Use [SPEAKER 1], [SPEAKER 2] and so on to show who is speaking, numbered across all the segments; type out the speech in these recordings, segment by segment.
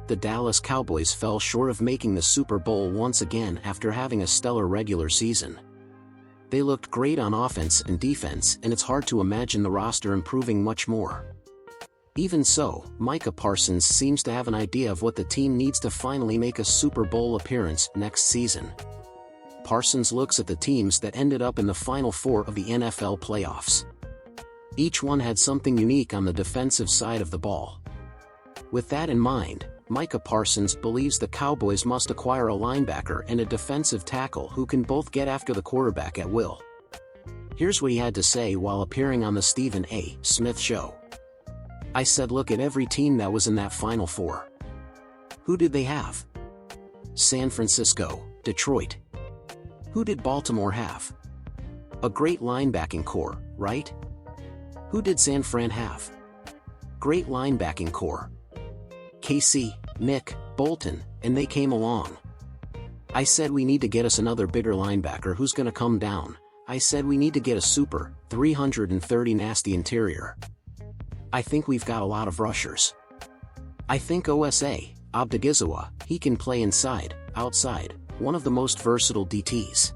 [SPEAKER 1] the Dallas Cowboys fell short of making the Super Bowl once again after having a stellar regular season. They looked great on offense and defense, and it's hard to imagine the roster improving much more. Even so, Micah Parsons seems to have an idea of what the team needs to finally make a Super Bowl appearance next season. Parsons looks at the teams that ended up in the Final Four of the NFL playoffs. Each one had something unique on the defensive side of the ball. With that in mind, Micah Parsons believes the Cowboys must acquire a linebacker and a defensive tackle who can both get after the quarterback at will. Here's what he had to say while appearing on the Stephen A. Smith Show. "I said, look at every team that was in that Final Four. Who did they have? San Francisco, Detroit. Who did Baltimore have? A great linebacking core, right? Who did San Fran have? Great linebacking core. KC, Nick, Bolton, and they came along. I said we need to get us another bigger linebacker who's gonna come down. I said we need to get a super, 330 nasty interior. I think we've got a lot of rushers. I think OSA, Odighizuwa, he can play inside, outside, one of the most versatile DTs.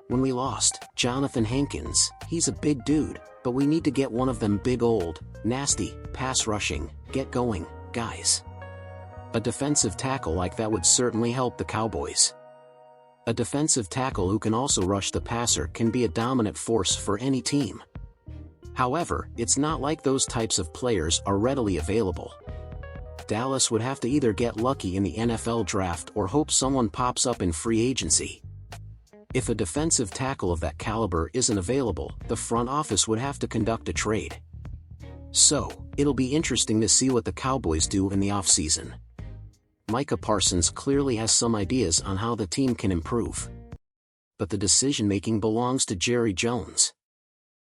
[SPEAKER 1] When we lost Jonathan Hankins, he's a big dude, but we need to get one of them big old, nasty, pass rushing, get going guys. A defensive tackle like that would certainly help the Cowboys. A defensive tackle who can also rush the passer can be a dominant force for any team. However, it's not like those types of players are readily available. Dallas would have to either get lucky in the NFL draft or hope someone pops up in free agency. If a defensive tackle of that caliber isn't available, the front office would have to conduct a trade. So, it'll be interesting to see what the Cowboys do in the offseason. Micah Parsons clearly has some ideas on how the team can improve. But the decision-making belongs to Jerry Jones.